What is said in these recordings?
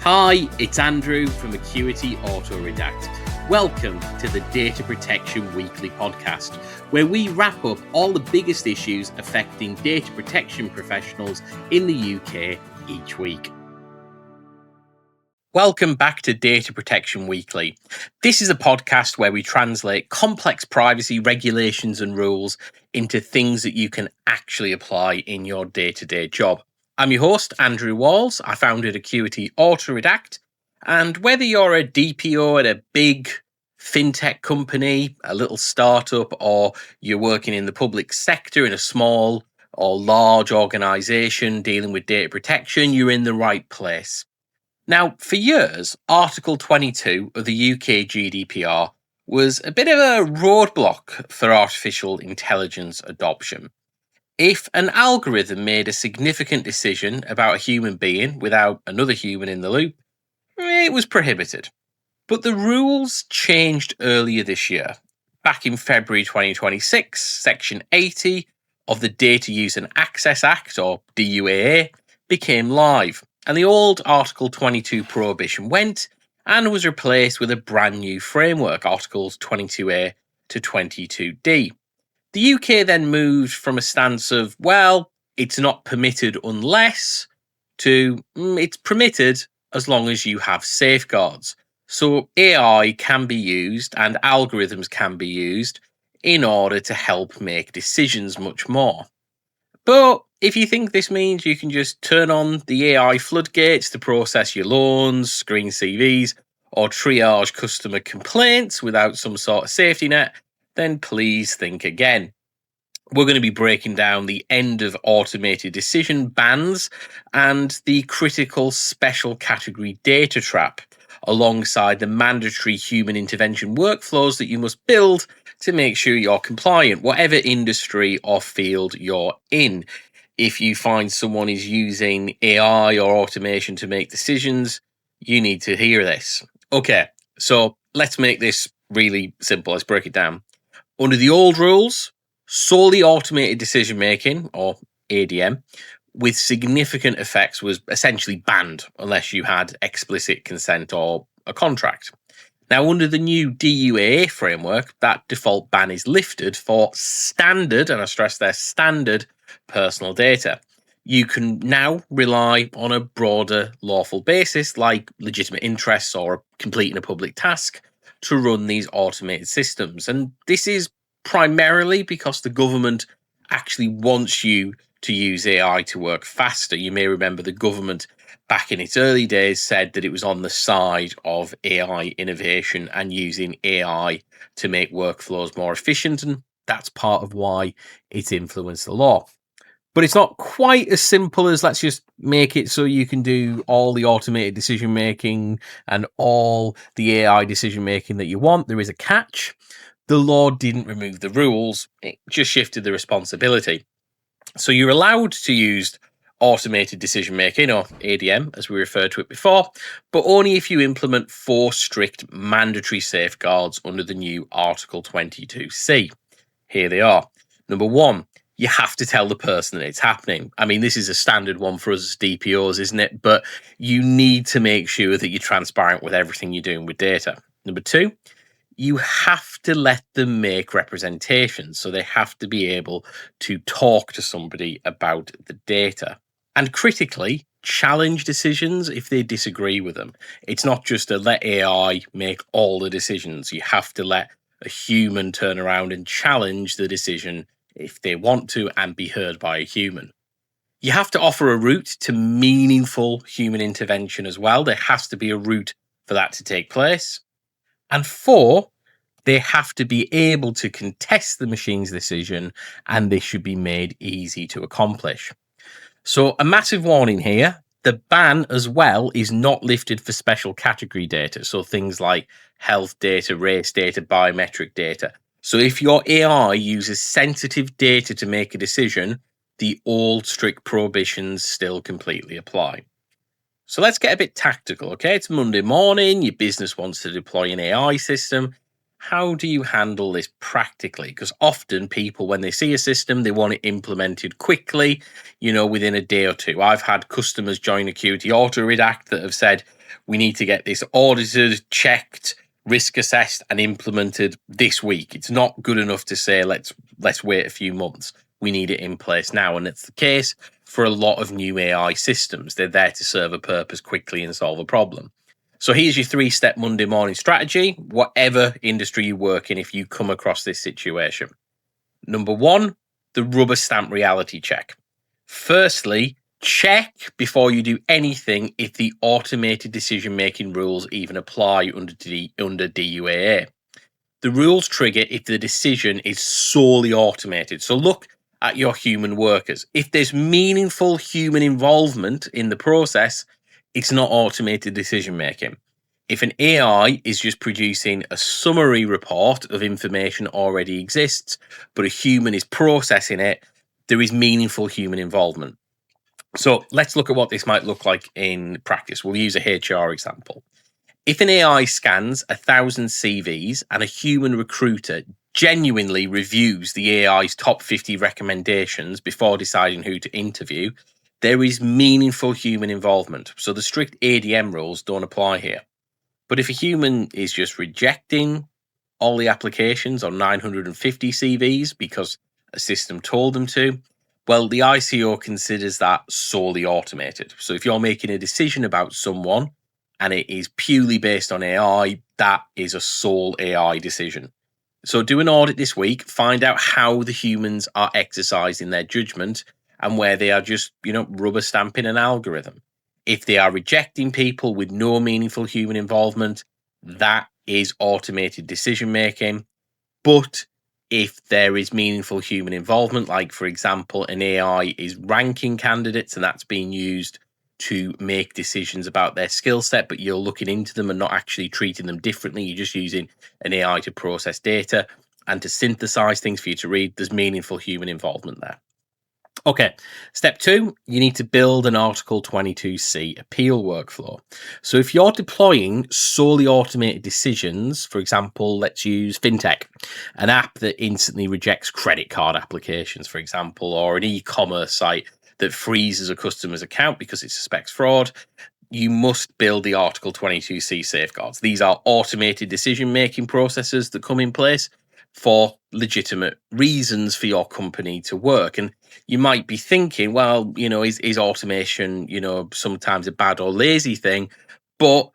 Hi, it's Andrew from Acuity Auto Redact. Welcome to the Data Protection Weekly podcast, where we wrap up all the biggest issues affecting data protection professionals in the UK each week. Welcome back to Data Protection Weekly. This is a podcast where we translate complex privacy regulations and rules into things that you can actually apply in your day-to-day job. I'm your host, Andrew Walls. I founded Acuity Auto Redact. And whether you're a DPO at a big fintech company, a little startup, or you're working in the public sector in a small or large organisation dealing with data protection, you're in the right place. Now, for years, Article 22 of the UK GDPR was a bit of a roadblock for artificial intelligence adoption. If an algorithm made a significant decision about a human being without another human in the loop, it was prohibited. But the rules changed earlier this year. Back in February 2026, Section 80 of the Data Use and Access Act, or DUAA, became live, and the old Article 22 prohibition went and was replaced with a brand new framework, Articles 22A to 22D. The UK then moved from a stance of, well, it's not permitted unless, to it's permitted as long as you have safeguards. So AI can be used and algorithms can be used in order to help make decisions much more. But if you think this means you can just turn on the AI floodgates to process your loans, screen CVs, or triage customer complaints without some sort of safety net, then please think again. We're going to be breaking down the end of automated decision bans and the critical special category data trap, alongside the mandatory human intervention workflows that you must build to make sure you're compliant, whatever industry or field you're in. If you find someone is using AI or automation to make decisions, you need to hear this. Okay, so let's make this really simple. Let's break it down. Under the old rules, solely automated decision making, or ADM, with significant effects was essentially banned unless you had explicit consent or a contract. Now, under the new DUAA framework, that default ban is lifted for standard, and I stress there, standard personal data. You can now rely on a broader lawful basis, like legitimate interests or completing a public task, to run these automated systems. And this is primarily because the government actually wants you to use AI to work faster. You may remember the government back in its early days said that it was on the side of AI innovation and using AI to make workflows more efficient, and that's part of why it's influenced the law. But it's not quite as simple as let's just make it so you can do all the automated decision making and all the AI decision making that you want. There is a catch. The law didn't remove the rules, it just shifted the responsibility. So you're allowed to use automated decision making, or ADM as we referred to it before, but only if you implement 4 strict mandatory safeguards under the new Article 22C. Here they are. Number 1, you have to tell the person that it's happening. I mean, this is a standard one for us as DPOs, isn't it? But you need to make sure that you're transparent with everything you're doing with data. Number 2, you have to let them make representations. So they have to be able to talk to somebody about the data. And critically, challenge decisions if they disagree with them. It's not just to let AI make all the decisions. You have to let a human turn around and challenge the decision if they want to and be heard by a human. You have to offer a route to meaningful human intervention as well. There has to be a route for that to take place. And 4, they have to be able to contest the machine's decision, and this should be made easy to accomplish. So a massive warning here. The ban as well is not lifted for special category data. So things like health data, race data, biometric data. So if your AI uses sensitive data to make a decision, the old strict prohibitions still completely apply. So let's get a bit tactical, okay? It's Monday morning, your business wants to deploy an AI system. How do you handle this practically? Because often people, when they see a system, they want it implemented quickly, within a day or two. I've had customers join Acuity Auto Redact that have said We need to get this audited, checked, risk assessed, and implemented this week. It's not good enough to say let's wait a few months. We need it in place now, and it's the case for a lot of new AI systems. They're there to serve a purpose quickly and solve a problem. So here's your 3-step Monday morning strategy, whatever industry you work in, if you come across this situation. Number 1, the rubber stamp reality check. Firstly, check before you do anything if the automated decision-making rules even apply under DUAA. The rules trigger if the decision is solely automated. So look at your human workers. If there's meaningful human involvement in the process, it's not automated decision-making. If an AI is just producing a summary report of information already exists, but a human is processing it, there is meaningful human involvement. So let's look at what this might look like in practice. We'll use a HR example. If an AI scans 1,000 CVs and a human recruiter genuinely reviews the AI's top 50 recommendations before deciding who to interview, there is meaningful human involvement. So the strict ADM rules don't apply here. But if a human is just rejecting all the applications on 950 CVs because a system told them to, well, the ICO considers that solely automated. So if you're making a decision about someone and it is purely based on AI, that is a sole AI decision. So do an audit this week, find out how the humans are exercising their judgment and where they are just, rubber stamping an algorithm. If they are rejecting people with no meaningful human involvement, that is automated decision making. But if there is meaningful human involvement, like, for example, an AI is ranking candidates and that's being used to make decisions about their skill set, but you're looking into them and not actually treating them differently, you're just using an AI to process data and to synthesize things for you to read, there's meaningful human involvement there. Okay, step 2, you need to build an Article 22C appeal workflow. So if you're deploying solely automated decisions, for example, let's use FinTech, an app that instantly rejects credit card applications, for example, or an e-commerce site that freezes a customer's account because it suspects fraud, you must build the Article 22C safeguards. These are automated decision-making processes that come in place for legitimate reasons for your company to work. And you might be thinking, well, is automation, sometimes a bad or lazy thing? But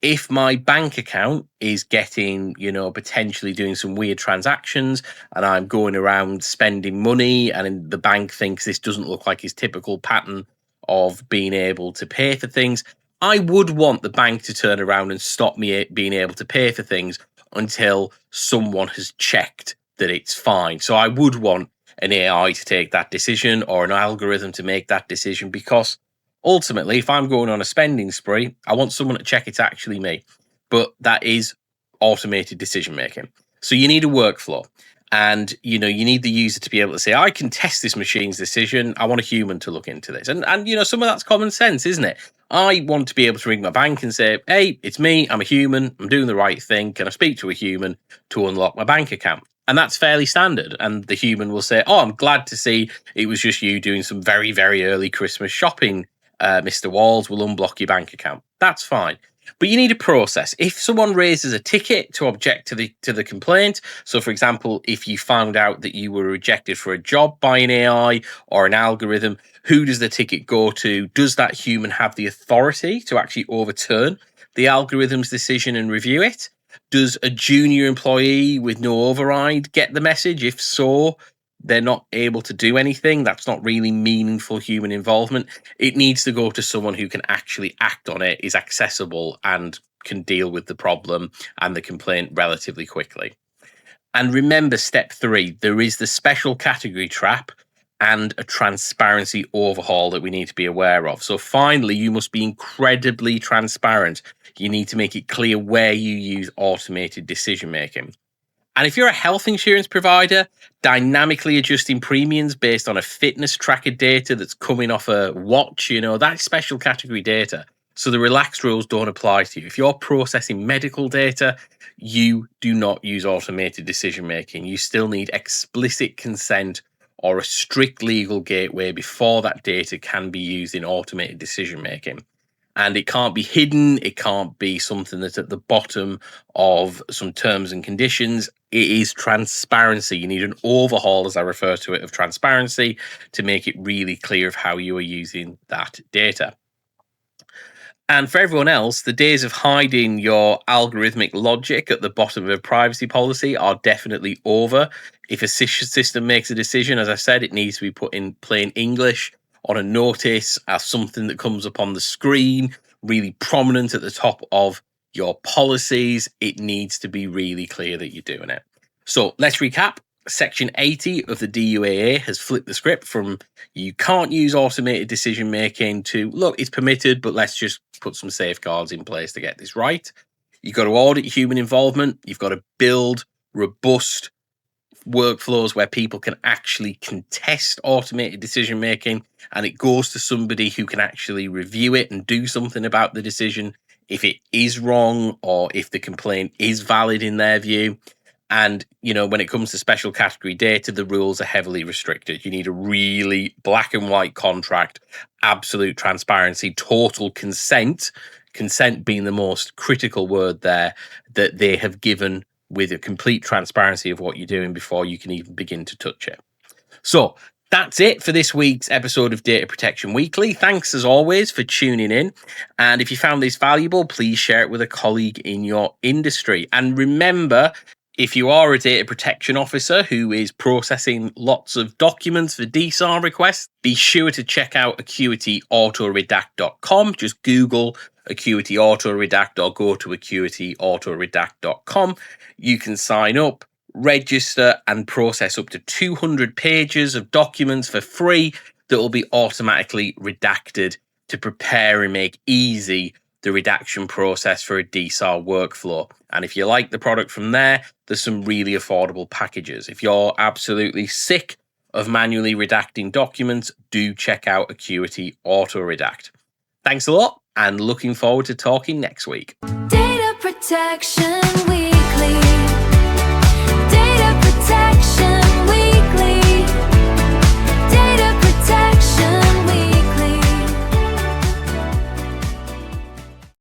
if my bank account is getting, potentially doing some weird transactions and I'm going around spending money and the bank thinks this doesn't look like his typical pattern of being able to pay for things, I would want the bank to turn around and stop me being able to pay for things until someone has checked that it's fine. So I would want an AI to take that decision or an algorithm to make that decision, because ultimately, if I'm going on a spending spree, I want someone to check it's actually me. But that is automated decision making. So you need a workflow, and you need the user to be able to say, I can test this machine's decision. I want a human to look into this. And some of that's common sense, isn't it? I want to be able to ring my bank and say, hey, it's me, I'm a human, I'm doing the right thing. Can I speak to a human to unlock my bank account? And that's fairly standard. And the human will say, oh, I'm glad to see it was just you doing some very, very early Christmas shopping. Mr. Walls will unblock your bank account. That's fine. But you need a process. If someone raises a ticket to object to the complaint, so for example, if you found out that you were rejected for a job by an AI or an algorithm, who does the ticket go to? Does that human have the authority to actually overturn the algorithm's decision and review it? Does a junior employee with no override get the message? If so, they're not able to do anything. That's not really meaningful human involvement. It needs to go to someone who can actually act on it, is accessible, and can deal with the problem and the complaint relatively quickly. And remember, step 3, there is the special category trap and a transparency overhaul that we need to be aware of. So finally, you must be incredibly transparent. You need to make it clear where you use automated decision making. And if you're a health insurance provider, dynamically adjusting premiums based on a fitness tracker data that's coming off a watch, that's special category data. So the relaxed rules don't apply to you. If you're processing medical data, you do not use automated decision making. You still need explicit consent or a strict legal gateway before that data can be used in automated decision making. And it can't be hidden. It can't be something that's at the bottom of some terms and conditions. It is transparency. You need an overhaul, as I refer to it, of transparency to make it really clear of how you are using that data. And for everyone else, the days of hiding your algorithmic logic at the bottom of a privacy policy are definitely over. If a system makes a decision, as I said, it needs to be put in plain English on a notice as something that comes up on the screen, really prominent at the top of your policies. It needs to be really clear that you're doing it. So let's recap. Section 80 of the DUAA has flipped the script from you can't use automated decision making to look, it's permitted, but let's just put some safeguards in place to get this right. You've got to audit human involvement. You've got to build robust workflows where people can actually contest automated decision making, and it goes to somebody who can actually review it and do something about the decision if it is wrong or if the complaint is valid in their view. And, when it comes to special category data, the rules are heavily restricted. You need a really black and white contract, absolute transparency, total consent being the most critical word there, that they have given with a complete transparency of what you're doing before you can even begin to touch it. So that's it for this week's episode of Data Protection Weekly. Thanks as always for tuning in. And if you found this valuable, please share it with a colleague in your industry. And remember, if you are a data protection officer who is processing lots of documents for DSAR requests, be sure to check out acuityautoredact.com. Just Google Acuity Auto Redact or go to acuityautoredact.com. You can sign up, register, and process up to 200 pages of documents for free that will be automatically redacted to prepare and make easy the redaction process for a DSAR workflow. And if you like the product from there, there's some really affordable packages. If you're absolutely sick of manually redacting documents, do check out Acuity Auto Redact. Thanks a lot, and looking forward to talking next week. Data Protection Weekly. Data Protection.